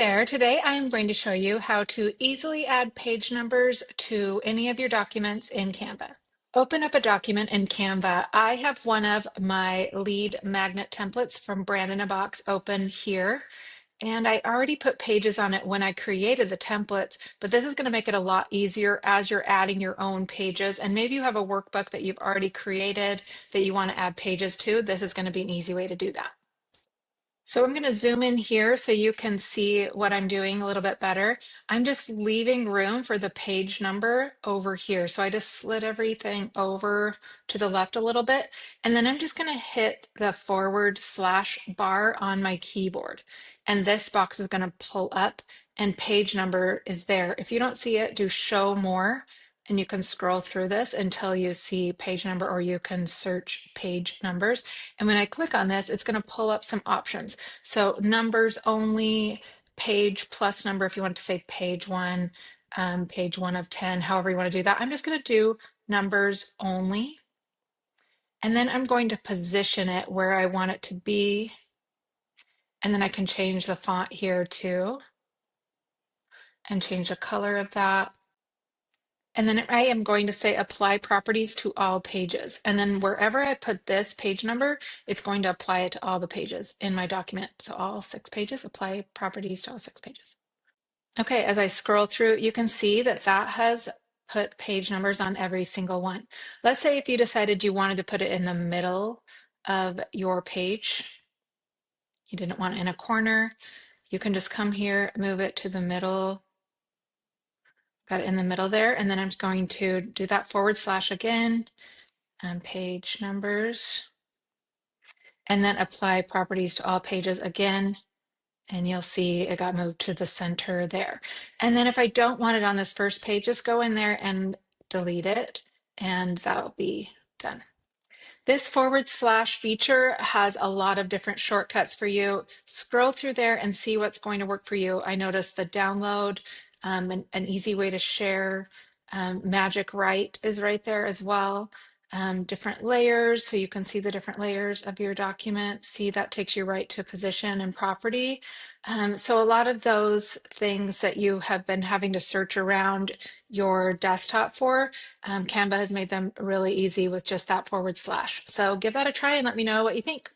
There. Today I am going to show you how to easily add page numbers to any of your documents in Canva. Open up a document in Canva. I have one of my lead magnet templates from Brand in a Box open here, and I already put pages on it when I created the templates, but this is going to make it a lot easier as you're adding your own pages. And maybe you have a workbook that you've already created that you want to add pages to. This is going to be an easy way to do that. So I'm going to zoom in here so you can see what I'm doing a little bit better. I'm just leaving room for the page number over here. So I just slid everything over to the left a little bit, and then I'm just going to hit the / bar on my keyboard. And this box is going to pull up and page number is there. If you don't see it, do show more. And you can scroll through this until you see page number, or you can search page numbers. And when I click on this, it's going to pull up some options. So numbers only, page plus number, if you want to say page one of 10, however you want to do that. I'm just going to do numbers only. And then I'm going to position it where I want it to be. And then I can change the font here too, and change the color of that. And then I am going to say apply properties to all pages. And then wherever I put this page number, it's going to apply it to all the pages in my document. So all 6 pages, apply properties to all 6 pages. Okay, as I scroll through, you can see that that has put page numbers on every single one. Let's say if you decided you wanted to put it in the middle of your page, you didn't want it in a corner, you can just come here, move it to the middle. Got it in the middle there, and then I'm just going to do that / again, and page numbers, and then apply properties to all pages again, and you'll see it got moved to the center there. And then if I don't want it on this first page, just go in there and delete it, and that'll be done. This / feature has a lot of different shortcuts for you. Scroll through there and see what's going to work for you. I noticed the download, an easy way to share. Magic Write is right there as well. Different layers, so you can see the different layers of your document. See, that takes you right to position and property. So a lot of those things that you have been having to search around your desktop for, Canva has made them really easy with just that /. So give that a try and let me know what you think.